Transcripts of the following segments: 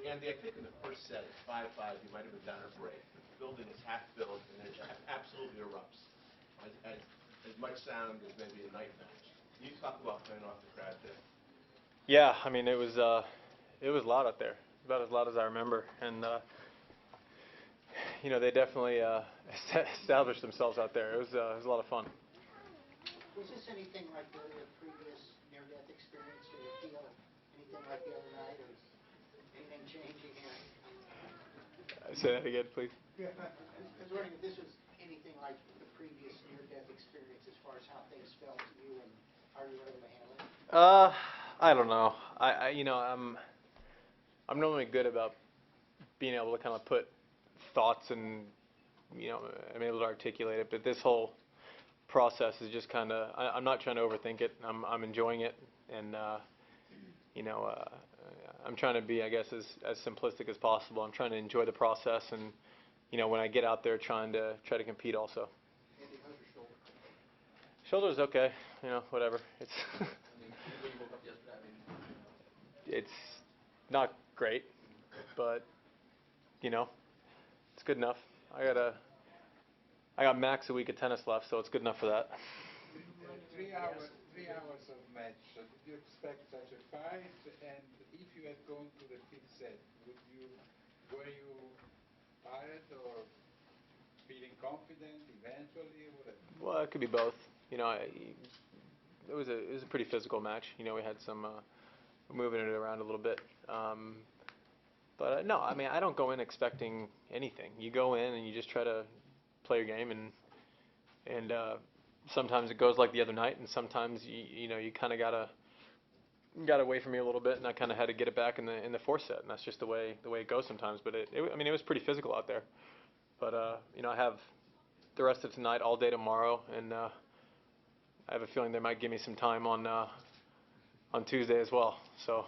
Andy, I think in the first set, at 5-5, you might have been down a break. The building is half built, and it absolutely erupts. As much sound as maybe a night match. Can you talk about playing off the crowd there? Yeah, I mean, it was loud out there, about as loud as I remember, and they definitely established themselves out there. It was a lot of fun. Was this anything like the previous near-death experience? Did it feel anything like the other night, or anything changing here? Say that again, please. I was wondering if this was anything like the previous near-death experience as far as how things felt to you and how you were able to handle it? I don't know. I'm normally good about being able to kind of put thoughts and I'm able to articulate it, but this whole process is just kind of, I'm not trying to overthink it. I'm enjoying it, and I'm trying to be, I guess, as simplistic as possible. I'm trying to enjoy the process, and when I get out there, try to compete also. Andy, how's your shoulder? Shoulder's okay, whatever. It's it's not great, but it's good enough. I got max a week of tennis left, so it's good enough for that. 3 hours of match. Did you expect such a fight? And if you had gone to the fifth set, were you tired or feeling confident eventually? Whatever? Well, it could be both. It was a pretty physical match. We had some moving it around a little bit. But no, I mean, I don't go in expecting anything. You go in and you just try to play your game, and sometimes it goes like the other night, and sometimes you kind of got away from me a little bit, and I kind of had to get it back in the fourth set, and that's just the way it goes sometimes. But I mean, it was pretty physical out there. But I have the rest of tonight, all day tomorrow, and I have a feeling they might give me some time on Tuesday as well. So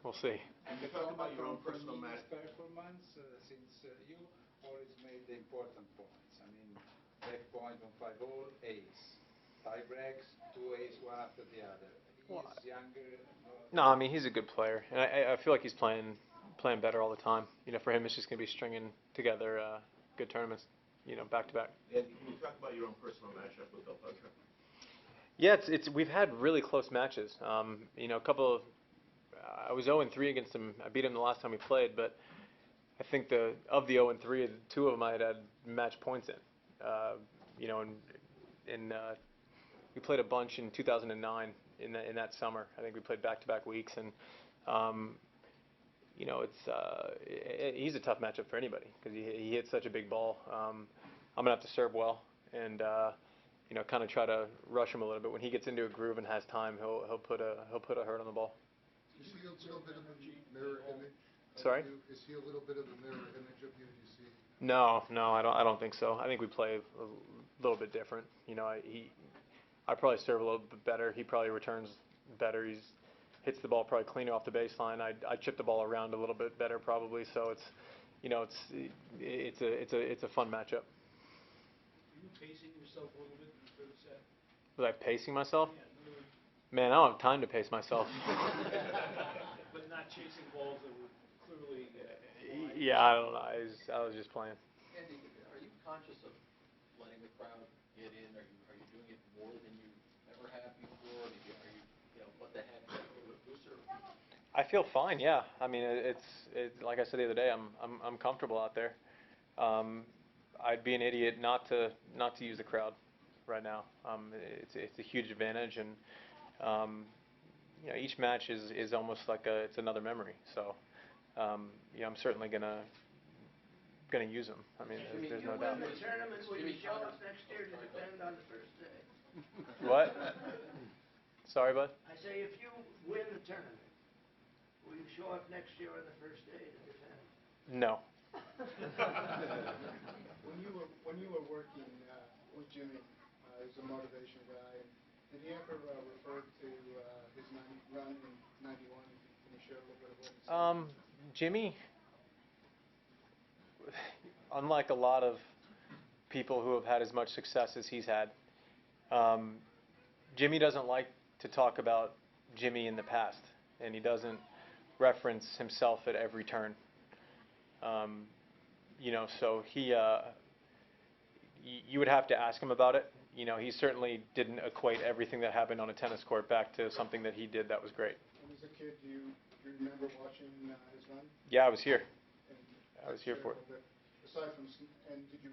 we'll see. And you talk about your own personal match performance, since you always made the important points. I mean, back point on 5-all, ace. Tie breaks, 2 ace, one after the other. He's younger. No, I mean, he's a good player, and I feel like he's playing better all the time. For him, it's just going to be stringing together good tournaments, back to back. And can you talk about your own personal matchup with Del Potro? Yeah, we've had really close matches. A couple of I was 0-3 against him. I beat him the last time we played, but I think of the 0-3, 2 of them I had match points in. We played a bunch in 2009 in that summer. I think we played back-to-back weeks, and he's a tough matchup for anybody because he hits such a big ball. I'm gonna have to serve well and kind of try to rush him a little bit. When he gets into a groove and has time, he'll put a hurt on the ball. Is he a little bit of a mirror image? Sorry? Is he a little bit of a mirror image of you? Do you see? No, I don't think so. I think we play a little bit different. I probably serve a little bit better. He probably returns better. He hits the ball probably cleaner off the baseline. I chip the ball around a little bit better probably. So it's a fun matchup. Are you pacing yourself a little bit in the third set? Was I pacing myself? Yeah. Man, I don't have time to pace myself. But not chasing balls that were clearly. Yeah, I don't know. I was just playing. Andy, are you conscious of letting the crowd get in? Are you doing it more than you ever have before? Are you let the head get a little bit looser? I feel fine. Yeah. I mean, it's like I said the other day. I'm comfortable out there. I'd be an idiot not to use the crowd right now. It's a huge advantage, and each match is almost like it's another memory. So I'm certainly gonna use them. I mean, there's no doubt. You win the tournament, will you show up next year to defend on the first day? What? Sorry, bud? I say if you win the tournament, will you show up next year on the first day to defend? No. When you were working with Jimmy as a motivation guy, did he ever refer to his run in '91? Can you share a little bit of what he said? Jimmy, unlike a lot of people who have had as much success as he's had, Jimmy doesn't like to talk about Jimmy in the past, and he doesn't reference himself at every turn. You know, so you would have to ask him about it. You know, he certainly didn't equate everything that happened on a tennis court back to something that he did that was great. And as a kid, do you remember watching his run? Yeah, I was here. And I was here for it. Aside from, and did you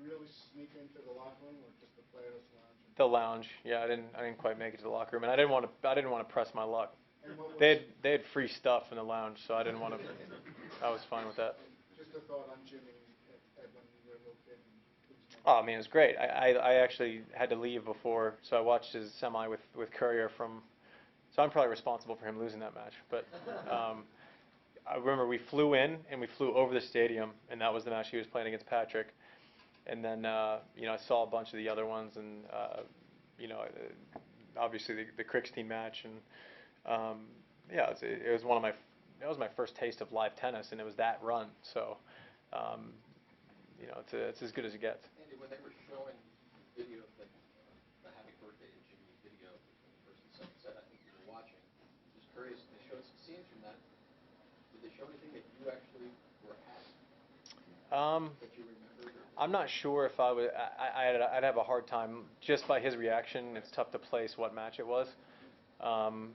really sneak into the locker room or just the players' lounge? The lounge, yeah, I didn't quite make it to the locker room, and I didn't want to press my luck. And what was, They had free stuff in the lounge, so I didn't want to. I was fine with that. just a thought on Jimmy at when you were a little kid. Oh, I mean, it was great. I actually had to leave before, so I watched his semi with Courier from. So I'm probably responsible for him losing that match. But I remember we flew in and we flew over the stadium, and that was the match he was playing against Patrick. And then you know, I saw a bunch of the other ones, and you know, obviously the Krickstein match, and yeah, it was one of my. That was my first taste of live tennis, and it was that run. So. You know, it's as good as it gets. Andy, when they were showing video, like the happy birthday to Jimmy video between the first and second set, I think you were watching. Just curious, they showed some scenes from that. Did they show anything that you actually were at? That you remembered? I'm not sure if I would. I'd have a hard time just by his reaction. It's tough to place what match it was. I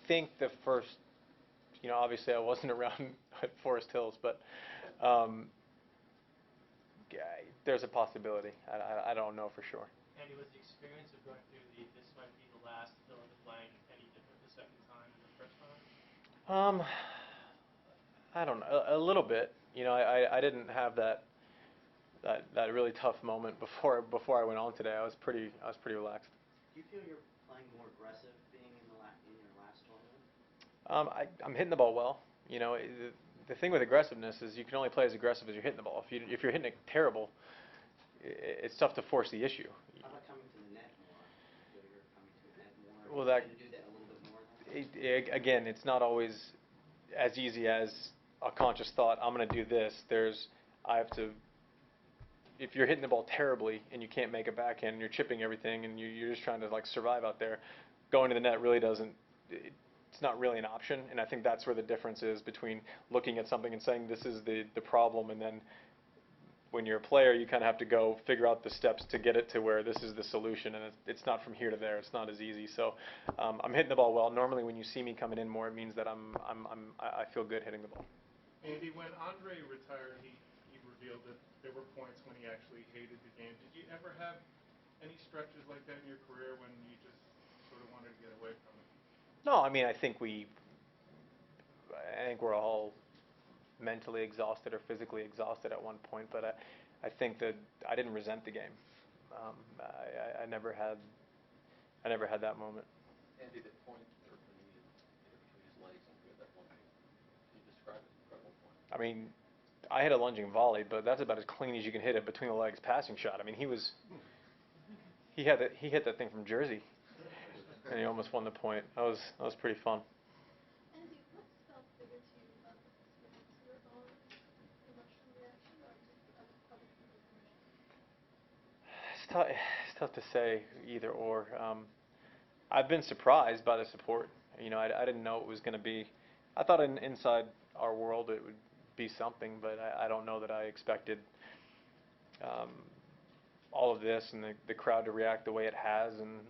think the first. You know, obviously I wasn't around at Forest Hills, but. There's a possibility. I don't know for sure. Andy, was the experience of going through this might be the last fill in the blank any different the second time than the first time? I don't know. A little bit. You know, I didn't have that really tough moment before I went on today. I was pretty relaxed. Do you feel you're playing more aggressive being in your last tournament? I'm hitting the ball well. You know, the thing with aggressiveness is you can only play as aggressive as you're hitting the ball. If you're hitting it terrible, it's tough to force the issue. How about coming to the net more? Do you feel you're coming to the net more? Well, Are you trying to do that a little bit more? Again, it's not always as easy as a conscious thought. I'm going to do this. I have to. If you're hitting the ball terribly and you can't make a backhand and you're chipping everything and you're just trying to like survive out there, going to the net really doesn't. It's not really an option, and I think that's where the difference is between looking at something and saying this is the problem, and then when you're a player, you kind of have to go figure out the steps to get it to where this is the solution, and it's not from here to there. It's not as easy. So I'm hitting the ball well. Normally, when you see me coming in more, it means that I feel good hitting the ball. Andy, when Andre retired, he revealed that there were points when he actually hated the game. Did you ever have any stretches like that in your career when you just sort of wanted to get away from it? No, I mean I think we're all mentally exhausted or physically exhausted at one point, but I think that I didn't resent the game. I never had that moment. Andy, the point or the knee between his legs and that one thing, can you describe it? Incredible point. I mean, I hit a lunging volley, but that's about as clean as you can hit it between the legs passing shot. I mean, he hit that thing from Jersey, and he almost won the point. That was pretty fun. Andy, what felt bigger to you about this experience? Your own emotional reaction or just the other people's emotions? It's tough to say either or. I've been surprised by the support. You know, I didn't know it was going to be. I thought inside our world it would be something, but I don't know that I expected all of this and the crowd to react the way it has, and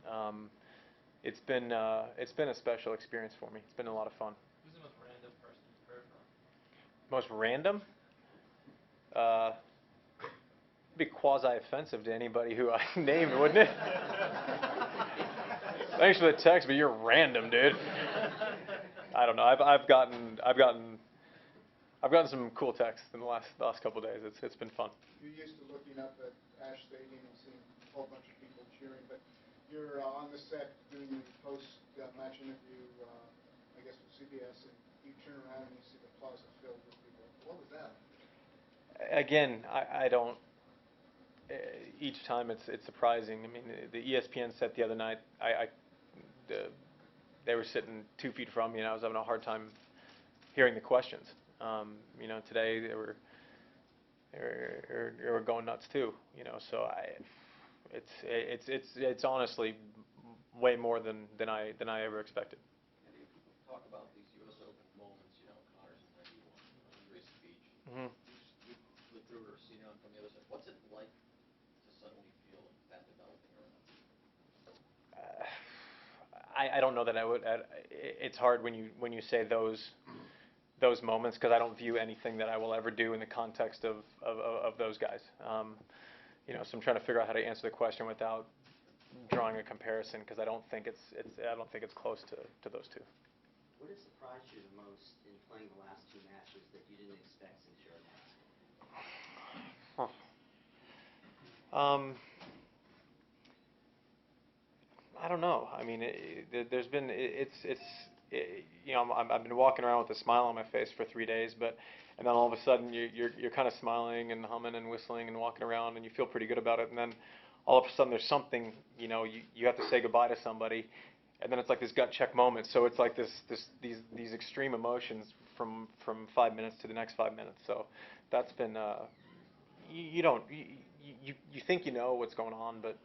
it's been a special experience for me. It's been a lot of fun. Who's the most random person you've heard from? Most random? It'd be quasi-offensive to anybody who I named, wouldn't it? Thanks for the text, but you're random, dude. I don't know. I've gotten some cool texts in the last couple of days. It's been fun. You're used to looking up at Ash Stadium and seeing a whole bunch of people cheering, but you're on the set doing the post-match interview, I guess with CBS, and you turn around and you see the plaza filled with people. What was that? Again, I don't. Each time it's surprising. I mean, the ESPN set the other night, they were sitting 2 feet from me, and I was having a hard time hearing the questions. You know, today they were going nuts too. You know, so it's honestly way more than I ever expected. And if you talk about these U.S. Open moments, you know, Connors in '91, Andre Mhm. You've lived through it or seen it on from the other side. What's it like to suddenly feel that developing around? I don't know that I would. It's hard when you say those moments because I don't view anything that I will ever do in the context of those guys. So I'm trying to figure out how to answer the question without drawing a comparison because I don't think it's close to those two. What has surprised you the most in playing the last two matches that you didn't expect since your announcement? I don't know. I mean, there's been I've been walking around with a smile on my face for 3 days, and then all of a sudden you're kind of smiling and humming and whistling and walking around and you feel pretty good about it, and then all of a sudden there's something, you have to say goodbye to somebody, and then it's like this gut check moment. So it's like these extreme emotions from 5 minutes to the next 5 minutes. So that's been you think you know what's going on, but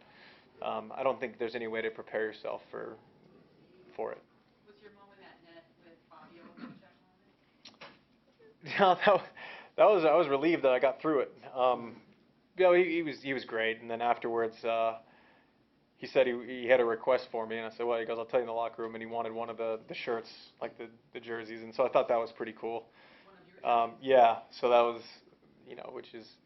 I don't think there's any way to prepare yourself for it. Was your moment at net with Fabio a gut check moment? No, I was relieved that I got through it. He was great, and then afterwards he said he had a request for me, and I said, well, he goes, I'll tell you in the locker room, and he wanted one of the shirts, like the jerseys, and so I thought that was pretty cool. Yeah, so that was, which is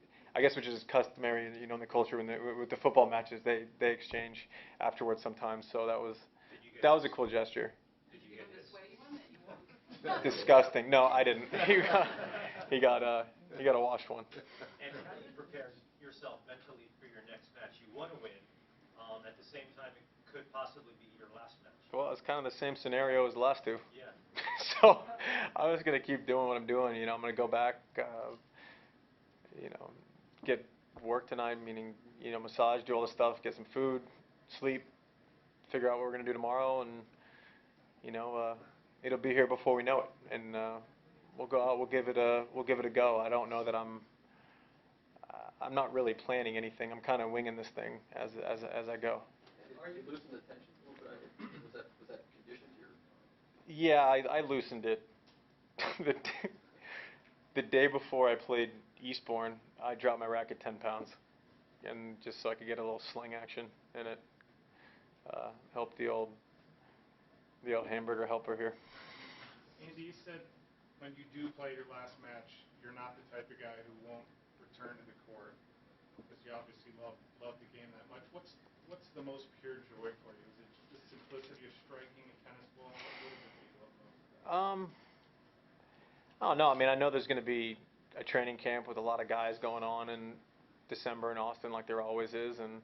customary, in the culture with the football matches, they exchange afterwards sometimes, so that was a cool gesture. Did you get the sweaty one that you wore? Disgusting. No, I didn't. He got a washed one. And how do you prepare yourself mentally for your next match? You want to win. At the same time, it could possibly be your last match. Well, it's kind of the same scenario as the last two. Yeah. So I was going to keep doing what I'm doing. I'm going to go back, get work tonight, meaning, massage, do all the stuff, get some food, sleep, figure out what we're going to do tomorrow, and, it'll be here before we know it. And we'll go out, we'll give it a go. I don't know that I'm not really planning anything. I'm kind of winging this thing as I go. Are you losing the tension a little bit? Was that conditioned to your? Yeah, I loosened it. The day before I played Eastbourne, I dropped my racket 10 pounds, and just so I could get a little sling action in it. Helped the old hamburger helper here. Andy, you said when you do play your last match, you're not the type of guy who won't return to the court because you obviously love the game that much. What's the most pure joy for you? Is it just the simplicity of striking a tennis ball? What is it that you love most? Oh no, I mean I know there's going to be a training camp with a lot of guys going on in December in Austin, like there always is, and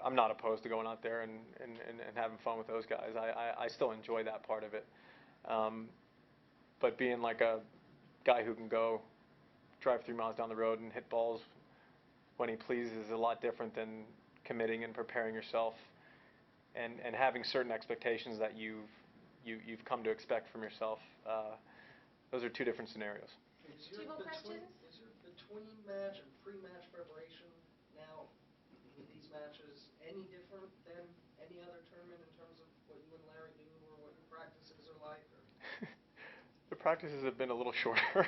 I'm not opposed to going out there and having fun with those guys. I still enjoy that part of it. But being like a guy who can go drive 3 miles down the road and hit balls when he pleases is a lot different than committing and preparing yourself and having certain expectations that you've come to expect from yourself. Those are two different scenarios. Is Do you have questions? Is your between match and pre-match preparation now with these matches any different than any other tournament in terms of what you and Larry do or what your practices are like? Or? The practices have been a little shorter.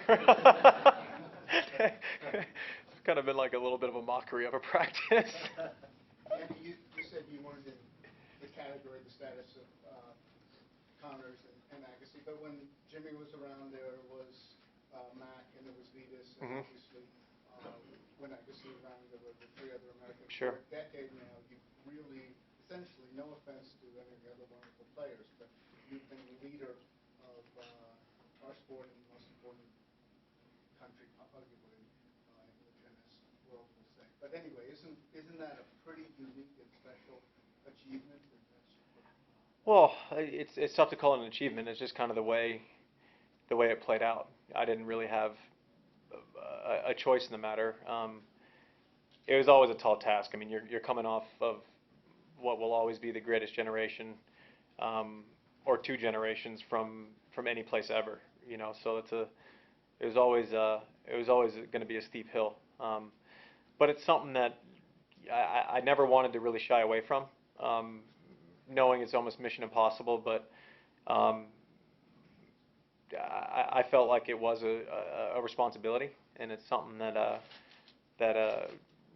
It's kind of been like a little bit of a mockery of a practice. Andy, you said you weren't in the category, the status of Connors and Agassi, but when Jimmy was around, there was Mac and there was Vitas, and obviously when Agassi was around, there were the 3 other Americans. Sure. For a decade now, you've really, essentially, no offense to any of the other wonderful players, but you've been the leader of our sport and the most important country, arguably, in the tennis world, we'll say. But anyway, isn't that a pretty unique and special achievement? Well, it's tough to call it an achievement. It's just kind of the way it played out. I didn't really have a choice in the matter. It was always a tall task. I mean, you're coming off of what will always be the greatest generation, or 2 generations from any place ever. So it was always going to be a steep hill. But it's something that I never wanted to really shy away from. Knowing it's almost mission impossible, but I felt like it was a responsibility, and it's something that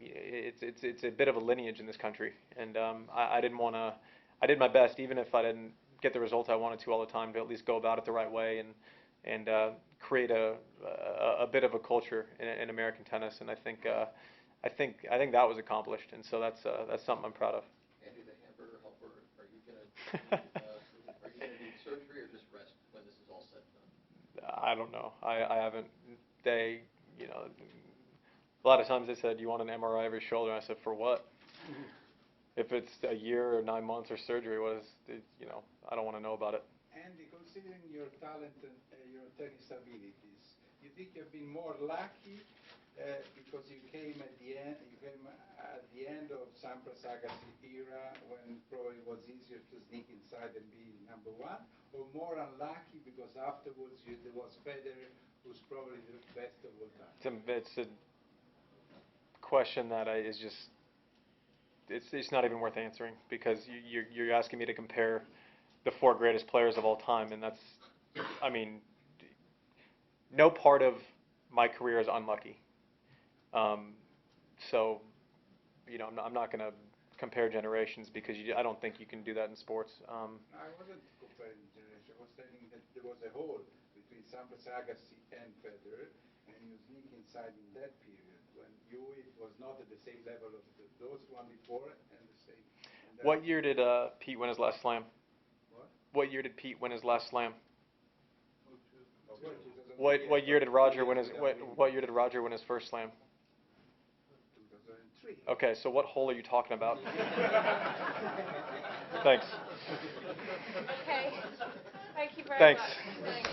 it's a bit of a lineage in this country, and I didn't want to. I did my best, even if I didn't get the results I wanted to all the time, to at least go about it the right way and create a bit of a culture in American tennis, and I think that was accomplished, and so that's something I'm proud of. Andy, the hamburger helper, are you gonna need surgery or just rest when this is all said and done? I don't know. I haven't. They, a lot of times they said, "You want an MRI of your shoulder?" And I said, "For what?" If it's a year or 9 months or surgery, what is it, I don't want to know about it. Andy, considering your talent and your tennis abilities, you think you've been more lucky because you came at the end of Sampras Agassi era, when probably it was easier to sneak inside and be number one, or more unlucky because afterwards there was Federer, who's probably the best of all time? It's a question that is just. It's not even worth answering, because you're asking me to compare the 4 greatest players of all time, and that's, I mean, no part of my career is unlucky. So, I'm not going to compare generations, because I don't think you can do that in sports. I wasn't comparing generation. I was saying that there was a hole between Sampras Agassi and Federer, and you sneak inside in that period when it was not at the same level of those one before and the same. What year did Pete win his last slam? What year did Pete win his last slam? What year did Roger win his What year did Roger win his first slam? 2003. Okay, so what hole are you talking about? Thanks. Okay. Thank you very Thanks. much. Thanks.